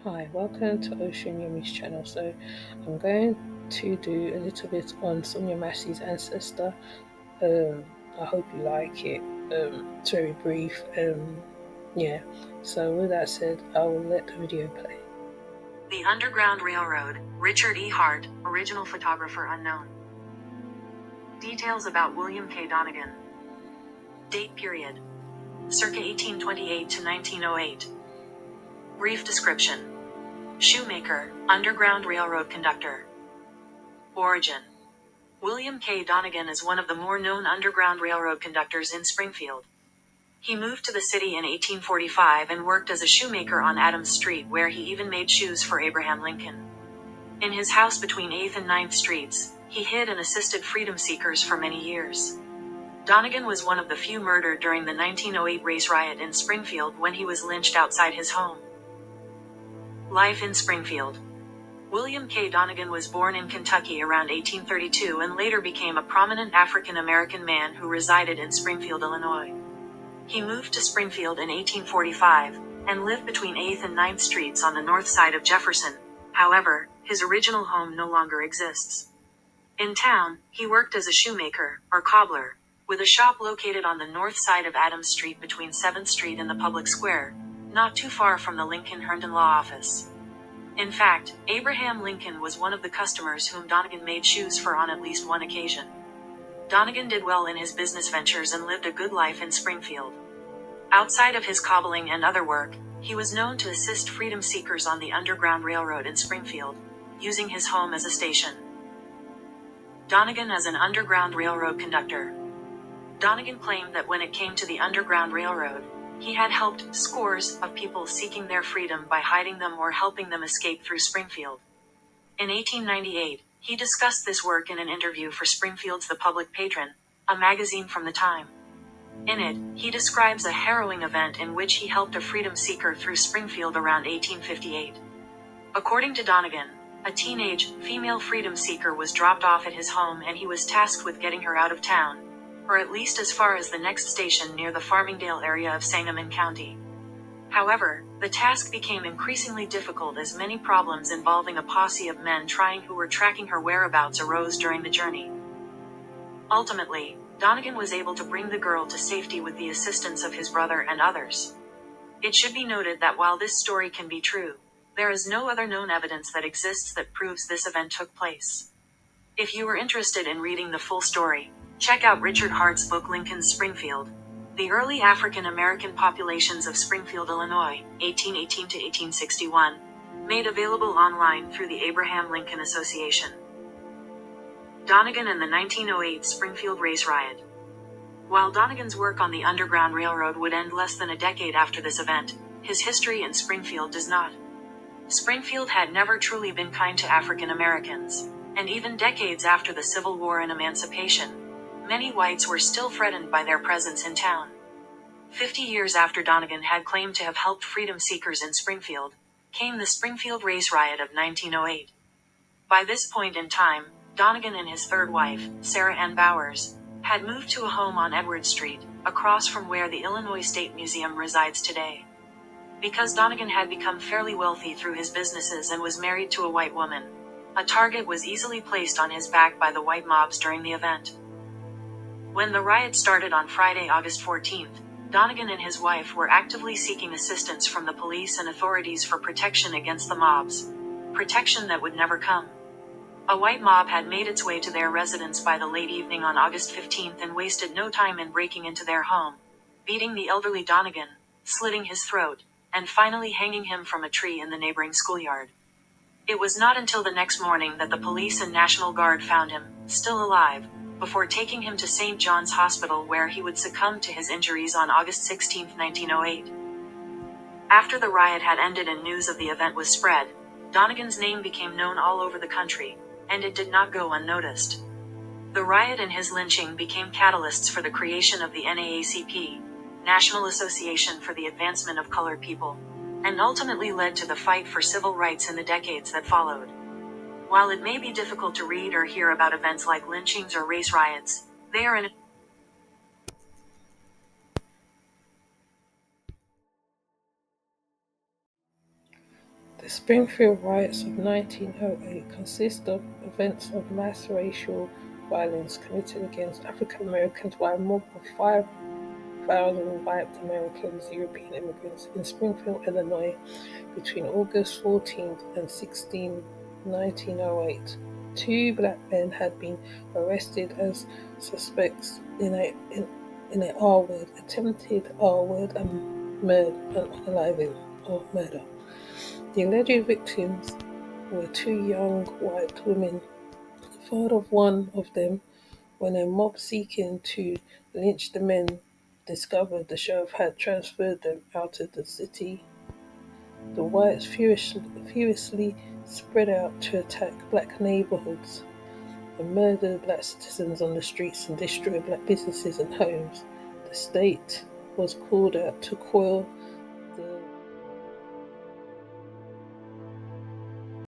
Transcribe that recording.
Hi, welcome to Sonia Messey's channel. So I'm going to do a little bit on Sonia Messey's ancestor. I hope you like it. It's very brief. Yeah. So with that said, I will let the video play. The Underground Railroad, Richard E. Hart, original photographer unknown. Details about William K. Donegan. Date period: circa 1828 to 1908. Brief description: shoemaker, Underground Railroad conductor. Origin: William K. Donegan is one of the more known Underground Railroad conductors in Springfield. He moved to the city in 1845 and worked as a shoemaker on Adams Street, where he even made shoes for Abraham Lincoln. In his house between 8th and 9th Streets, he hid and assisted freedom seekers for many years. Donegan was one of the few murdered during the 1908 race riot in Springfield when he was lynched outside his home. Life in Springfield. William K. Donegan was born in Kentucky around 1832 and later became a prominent African-American man who resided in Springfield, Illinois. He moved to Springfield in 1845 and lived between 8th and 9th Streets on the north side of Jefferson. However, his original home no longer exists. In town, he worked as a shoemaker, or cobbler, with a shop located on the north side of Adams Street between 7th Street and the Public Square, not too far from the Lincoln-Herndon Law Office. In fact, Abraham Lincoln was one of the customers whom Donegan made shoes for on at least one occasion. Donegan did well in his business ventures and lived a good life in Springfield. Outside of his cobbling and other work, he was known to assist freedom seekers on the Underground Railroad in Springfield, using his home as a station. Donegan as an Underground Railroad conductor. Donegan claimed that when it came to the Underground Railroad, he had helped scores of people seeking their freedom by hiding them or helping them escape through Springfield. In 1898, he discussed this work in an interview for Springfield's The Public Patron, a magazine from the time. In it, he describes a harrowing event in which he helped a freedom seeker through Springfield around 1858. According to Donegan, a teenage, female freedom seeker was dropped off at his home and he was tasked with getting her out of town, or at least as far as the next station near the Farmingdale area of Sangamon County. However, the task became increasingly difficult as many problems involving a posse of men who were tracking her whereabouts arose during the journey. Ultimately, Donegan was able to bring the girl to safety with the assistance of his brother and others. It should be noted that while this story can be true, there is no other known evidence that exists that proves this event took place. If you are interested in reading the full story, check out Richard Hart's book Lincoln's Springfield: The Early African American Populations of Springfield, Illinois, 1818 to 1861, made available online through the Abraham Lincoln Association. Donegan and the 1908 Springfield Race Riot. While Donegan's work on the Underground Railroad would end less than a decade after this event, his history in Springfield does not. Springfield had never truly been kind to African Americans, and even decades after the Civil War and Emancipation, many whites were still threatened by their presence in town. 50 years after Donegan had claimed to have helped freedom seekers in Springfield, came the Springfield Race Riot of 1908. By this point in time, Donegan and his third wife, Sarah Ann Bowers, had moved to a home on Edward Street, across from where the Illinois State Museum resides today. Because Donegan had become fairly wealthy through his businesses and was married to a white woman, a target was easily placed on his back by the white mobs during the event. When the riot started on Friday, August 14th, Donegan and his wife were actively seeking assistance from the police and authorities for protection against the mobs, protection that would never come. A white mob had made its way to their residence by the late evening on August 15th and wasted no time in breaking into their home, beating the elderly Donegan, slitting his throat, and finally hanging him from a tree in the neighboring schoolyard. It was not until the next morning that the police and National Guard found him, still alive, before taking him to St. John's Hospital, where he would succumb to his injuries on August 16, 1908. After the riot had ended and news of the event was spread, Donegan's name became known all over the country, and it did not go unnoticed. The riot and his lynching became catalysts for the creation of the NAACP, National Association for the Advancement of Colored People, and ultimately led to the fight for civil rights in the decades that followed. While it may be difficult to read or hear about events like lynchings or race riots, they are The Springfield riots of 1908 consist of events of mass racial violence committed against African Americans by a mob of 5,000 white Americans, European immigrants, in Springfield, Illinois, between August 14th and 16th, 1908. Two black men had been arrested as suspects in a R-word, attempted R-word, and unaliving or murder. The alleged victims were two young white women. The father of one of them, when a mob seeking to lynch the men discovered the sheriff had transferred them out of the city, the whites furiously spread out to attack black neighborhoods and murder black citizens on the streets and destroy black businesses and homes. The state was called out to quell